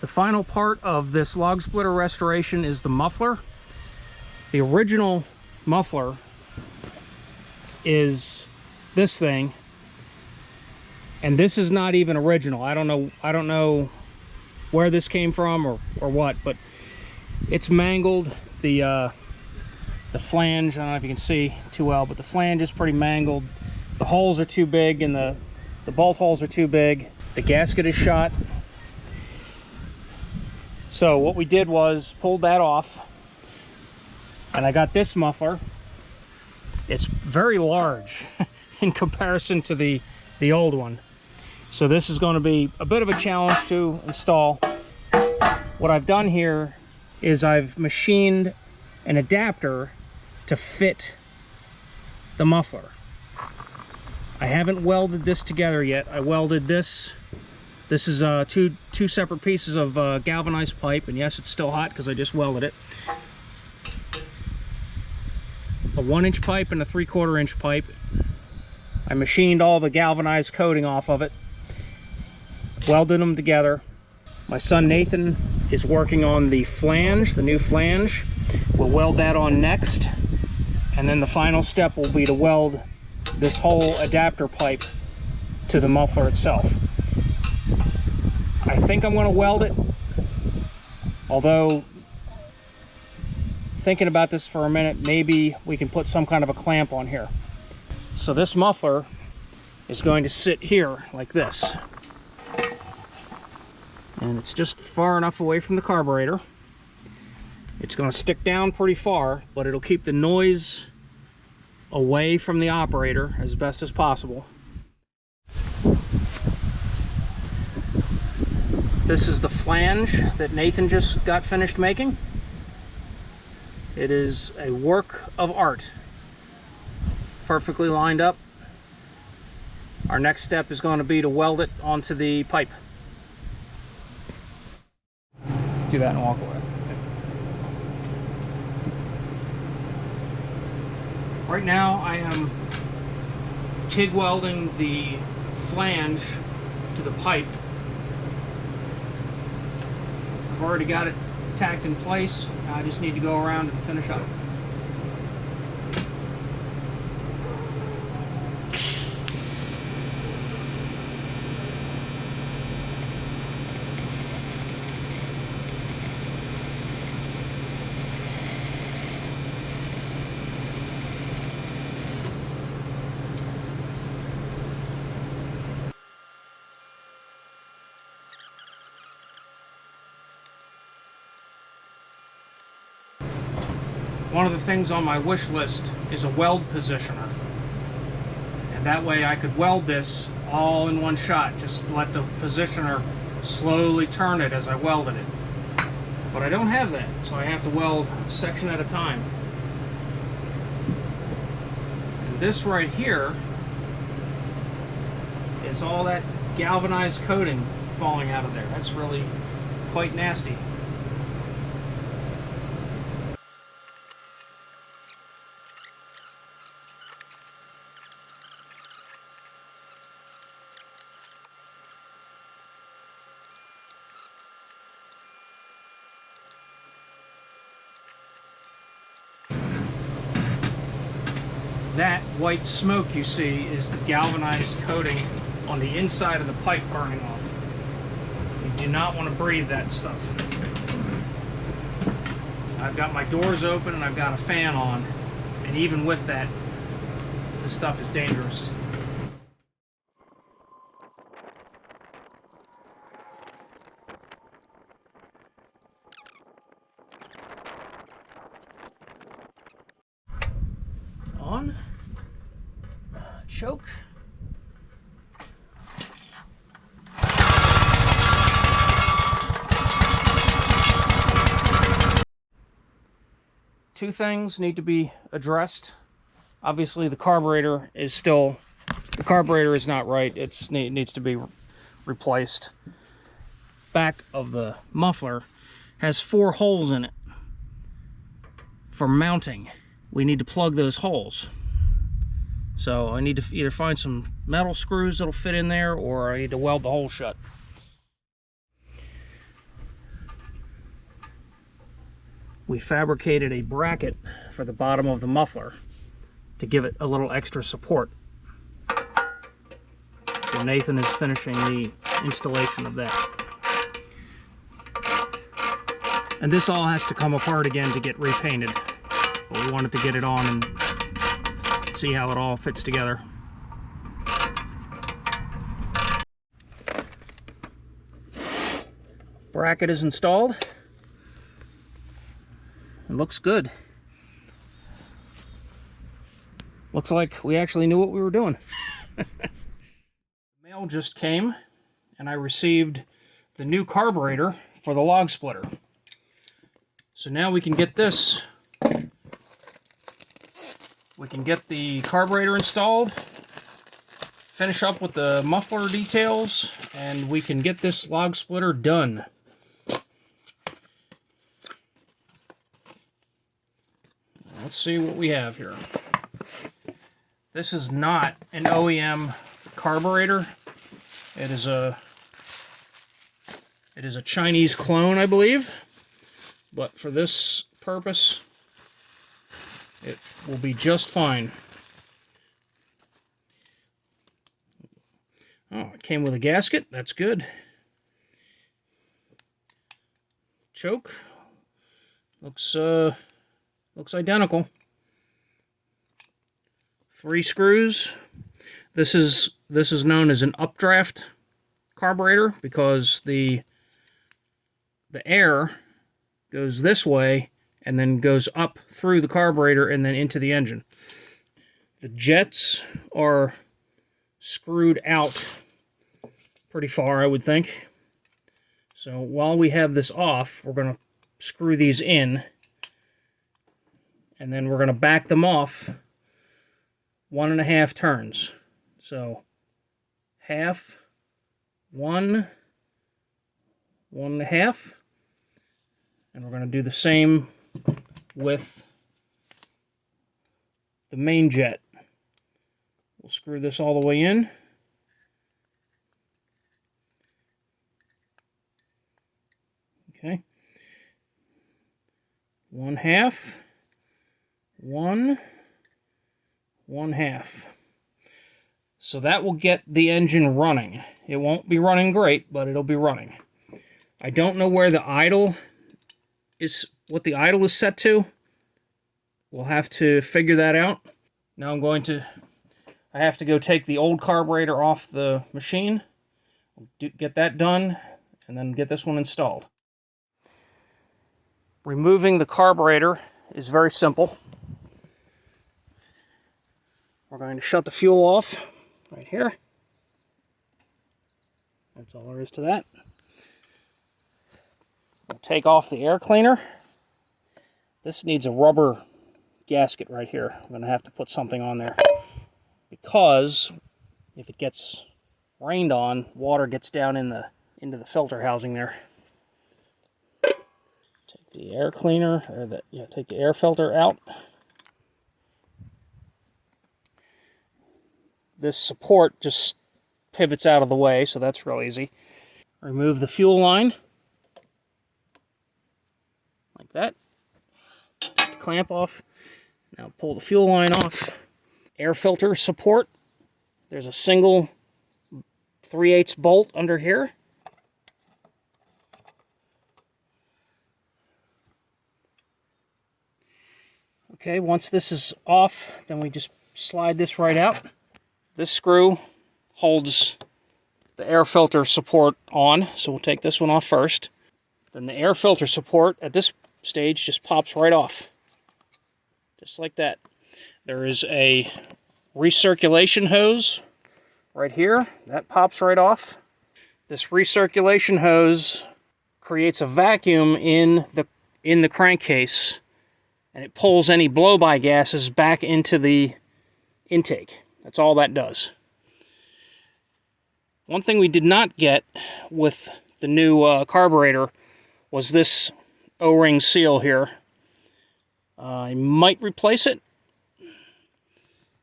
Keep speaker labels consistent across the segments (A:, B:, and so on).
A: The final part of this log splitter restoration is the muffler. The original muffler is this thing, and this is not even original. I don't know where this came from or what, but it's mangled. The flange, I don't know if you can see too well, but the flange is pretty mangled. The holes are too big, and the bolt holes are too big. The gasket is shot. So what we did was pulled that off, and I got this muffler. It's very large in comparison to the old one. So this is going to be a bit of a challenge to install. What I've done here is I've machined an adapter to fit the muffler. I haven't welded this together yet. I welded this. This is two separate pieces of galvanized pipe, and yes, it's still hot because I just welded it. A 1-inch pipe and a 3/4 inch pipe. I machined all the galvanized coating off of it, welded them together. My son Nathan is working on the flange, the new flange. We'll weld that on next, and then the final step will be to weld this whole adapter pipe to the muffler itself. I think I'm going to weld it, although thinking about this for a minute, maybe we can put some kind of a clamp on here. So this muffler is going to sit here like this, and it's just far enough away from the carburetor. It's going to stick down pretty far, but it'll keep the noise away from the operator as best as possible. This is the flange that Nathan just got finished making. It is a work of art. Perfectly lined up. Our next step is going to be to weld it onto the pipe. Do that and walk away. Right now I am TIG welding the flange to the pipe. I've already got it tacked in place. I just need to go around and finish up. One of the things on my wish list is a weld positioner, and that way I could weld this all in one shot, just let the positioner slowly turn it as I welded it. But I don't have that, so I have to weld a section at a time. And this right here is all that galvanized coating falling out of there. That's really quite nasty. That white smoke you see is the galvanized coating on the inside of the pipe burning off. You do not want to breathe that stuff. I've got my doors open and I've got a fan on, and even with that, this stuff is dangerous. On. Choke. Two things need to be addressed. Obviously the carburetor is not right. It needs to be replaced. Back of the muffler has 4 holes in it for mounting. We need to plug those holes. So I need to either find some metal screws that'll fit in there, or I need to weld the hole shut. we fabricated a bracket for the bottom of the muffler to give it a little extra support. So Nathan is finishing the installation of that. And this all has to come apart again to get repainted. But we wanted to get it on and see how it all fits together. Bracket is installed. It looks good. Looks like we actually knew what we were doing. The mail just came and I received the new carburetor for the log splitter. So now we can get this. We can get the carburetor installed, finish up with the muffler details, and we can get this log splitter done. Let's see what we have here. This is not an OEM carburetor. It is a Chinese clone, I believe. But for this purpose, it will be just fine. Oh, it came with a gasket. That's good. Choke. Looks identical. 3 screws. This is known as an updraft carburetor because the air goes this way and then goes up through the carburetor and then into the engine. The jets are screwed out pretty far, I would think. So while we have this off, we're going to screw these in, and then we're going to back them off 1.5 turns. So half, 1, 1.5, and we're going to do the same with the main jet. We'll screw this all the way in. Okay. 1/2, 1, 1/2. So that will get the engine running. It won't be running great, but it'll be running. I don't know where the idle is, what the idle is set to. We'll have to figure that out. Now I have to go take the old carburetor off the machine, get that done, and then get this one installed. Removing the carburetor is very simple. We're going to shut the fuel off right here. That's all there is to that. We'll take off the air cleaner. This needs a rubber gasket right here. I'm going to have to put something on there because if it gets rained on, water gets down into the filter housing there. Take the air cleaner, or take the air filter out. This support just pivots out of the way, so that's real easy. Remove the fuel line, like that. Take the clamp off. Now pull the fuel line off. Air filter support. There's a single 3/8 bolt under here. Okay, once this is off, then we just slide this right out. This screw holds the air filter support on, so we'll take this one off first. Then the air filter support at this stage just pops right off. Just like that. There is a recirculation hose right here. That pops right off. This recirculation hose creates a vacuum in the crankcase, and it pulls any blow-by gases back into the intake. That's all that does. One thing we did not get with the new carburetor was this O-ring seal here. I might replace it.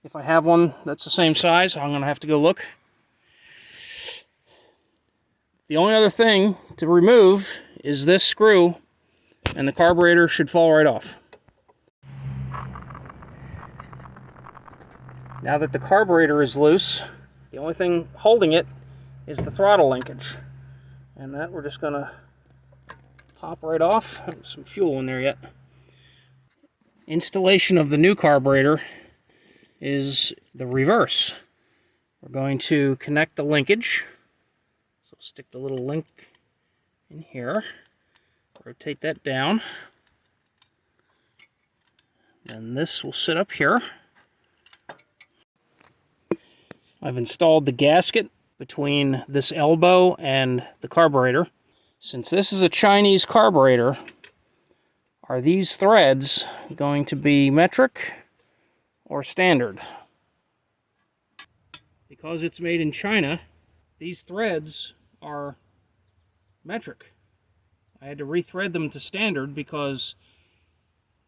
A: If I have one that's the same size, I'm going to have to go look. The only other thing to remove is this screw and the carburetor should fall right off. Now that the carburetor is loose, the only thing holding it is the throttle linkage. And that we're just going to pop right off. Some fuel in there yet. Installation of the new carburetor is the reverse. We're going to connect the linkage. So stick the little link in here. Rotate that down. Then this will sit up here. I've installed the gasket between this elbow and the carburetor. Since this is a Chinese carburetor, are these threads going to be metric or standard? Because it's made in China, these threads are metric. I had to rethread them to standard because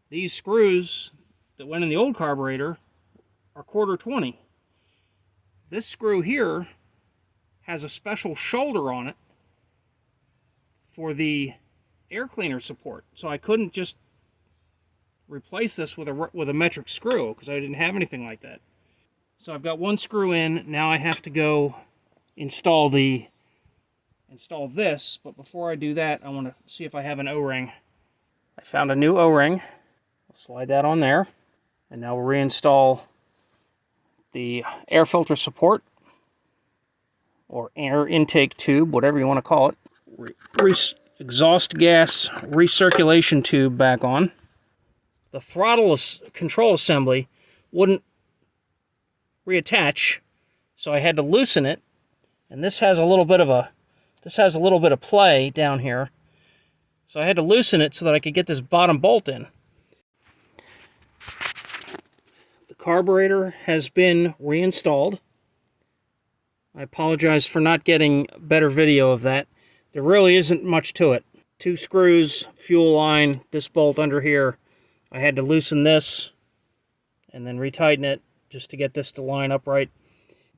A: these screws that went in the old carburetor are 1/4 20. This screw here has a special shoulder on it for the air cleaner support. So I couldn't just replace this with a metric screw because I didn't have anything like that. So I've got one screw in. Now I have to go install this, but before I do that, I want to see if I have an O-ring. I found a new O-ring. I'll slide that on there. And now we'll reinstall the air filter support, or air intake tube, whatever you want to call it. Exhaust gas recirculation tube back on. The throttle control assembly wouldn't reattach, so I had to loosen it. And this has a little bit of play down here, so I had to loosen it so that I could get this bottom bolt in. The carburetor has been reinstalled. I apologize for not getting better video of that. There really isn't much to it. 2 screws, fuel line, this bolt under here. I had to loosen this and then retighten it just to get this to line up right.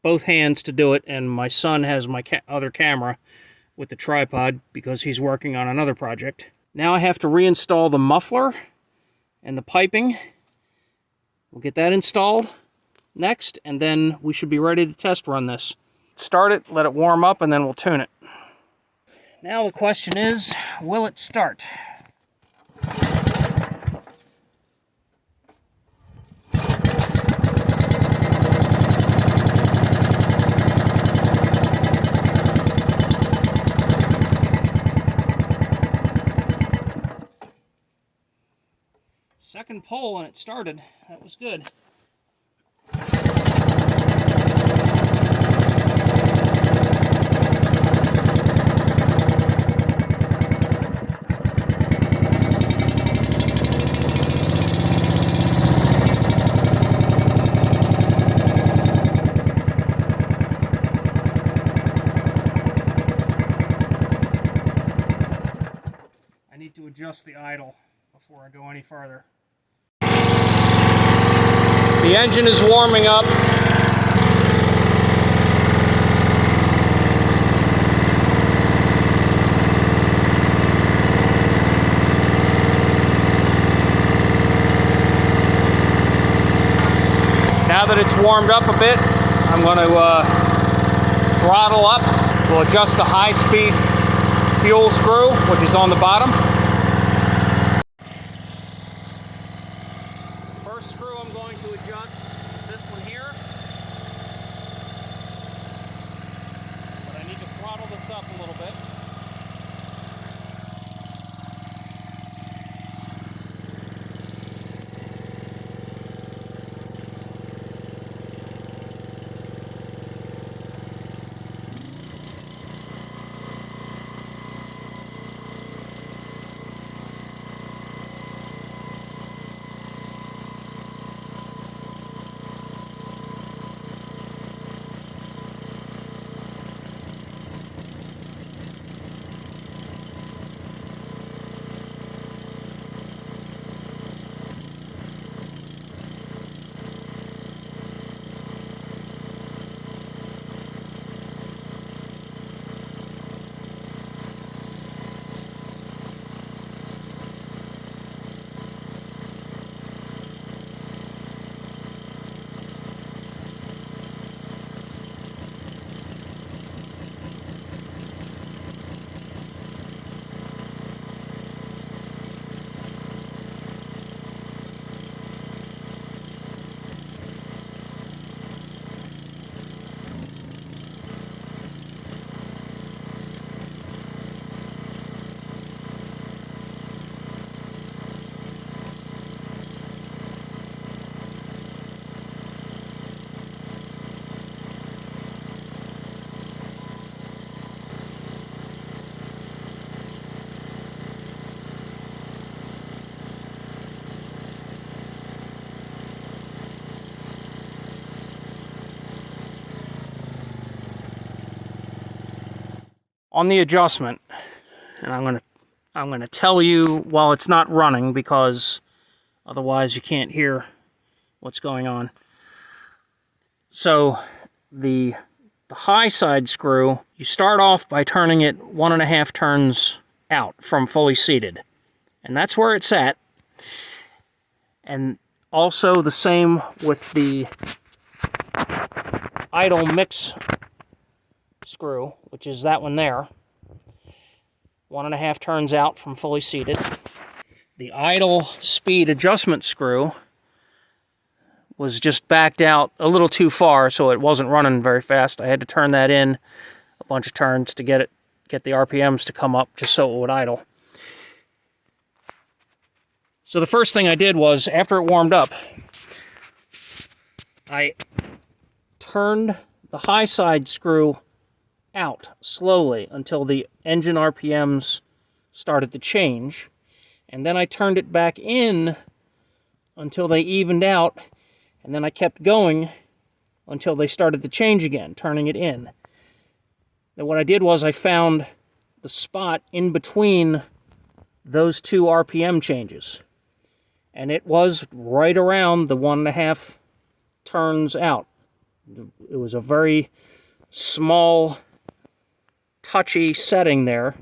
A: Both hands to do it, and my son has my other camera with the tripod because he's working on another project. Now I have to reinstall the muffler and the piping. We'll get that installed next, and then we should be ready to test run this. Start it, let it warm up, and then we'll tune it. Now the question is, will it start? Second pull and it started. That was good. I need to adjust the idle before I go any farther. The engine is warming up. Now that it's warmed up a bit, I'm going to throttle up. We'll adjust the high-speed fuel screw, which is on the bottom. First screw I'm going to adjust is this one here. But I need to throttle this up a little bit. on the adjustment, and I'm gonna tell you while it's not running, because otherwise you can't hear what's going on. So the high side screw, you start off by turning it 1.5 turns out from fully seated, and that's where it's at. And also the same with the idle mix screw, which is that one there. 1.5 turns out from fully seated. The idle speed adjustment screw was just backed out a little too far, so it wasn't running very fast. I had to turn that in a bunch of turns to get the RPMs to come up just so it would idle. So the first thing I did was, after it warmed up, I turned the high side screw out slowly until the engine RPMs started to change, and then I turned it back in until they evened out, and then I kept going until they started to change again, turning it in. Then what I did was I found the spot in between those two RPM changes, and it was right around the 1.5 turns out. It was a very small, touchy setting there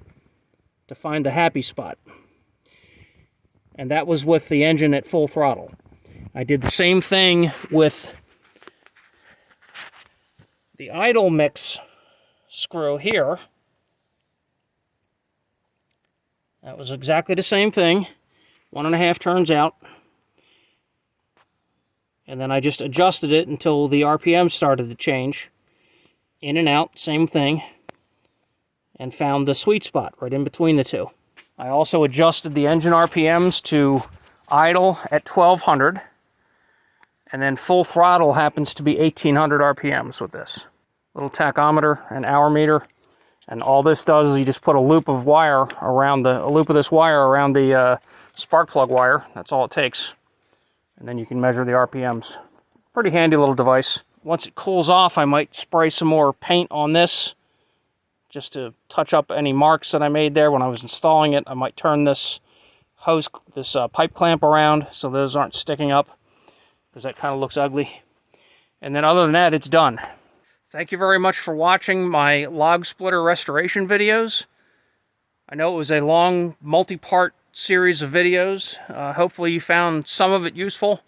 A: to find the happy spot. And that was with the engine at full throttle. I did the same thing with the idle mix screw here. That was exactly the same thing, 1.5 turns out. And then I just adjusted it until the RPM started to change. In and out, same thing. And found the sweet spot right in between the two. I also adjusted the engine RPMs to idle at 1200. And then full throttle happens to be 1800 RPMs with this. Little tachometer and hour meter. And all this does is you just put a loop of wire around a loop of this wire around the spark plug wire. That's all it takes. And then you can measure the RPMs. Pretty handy little device. Once it cools off, I might spray some more paint on this just to touch up any marks that I made there when I was installing it. I might turn this pipe clamp around so those aren't sticking up, because that kind of looks ugly. And then other than that, it's done. Thank you very much for watching my log splitter restoration videos. I know it was a long, multi-part series of videos. Hopefully you found some of it useful.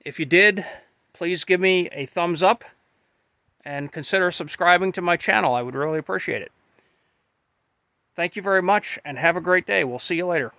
A: If you did, please give me a thumbs up and consider subscribing to my channel. I would really appreciate it. Thank you very much, and have a great day. We'll see you later.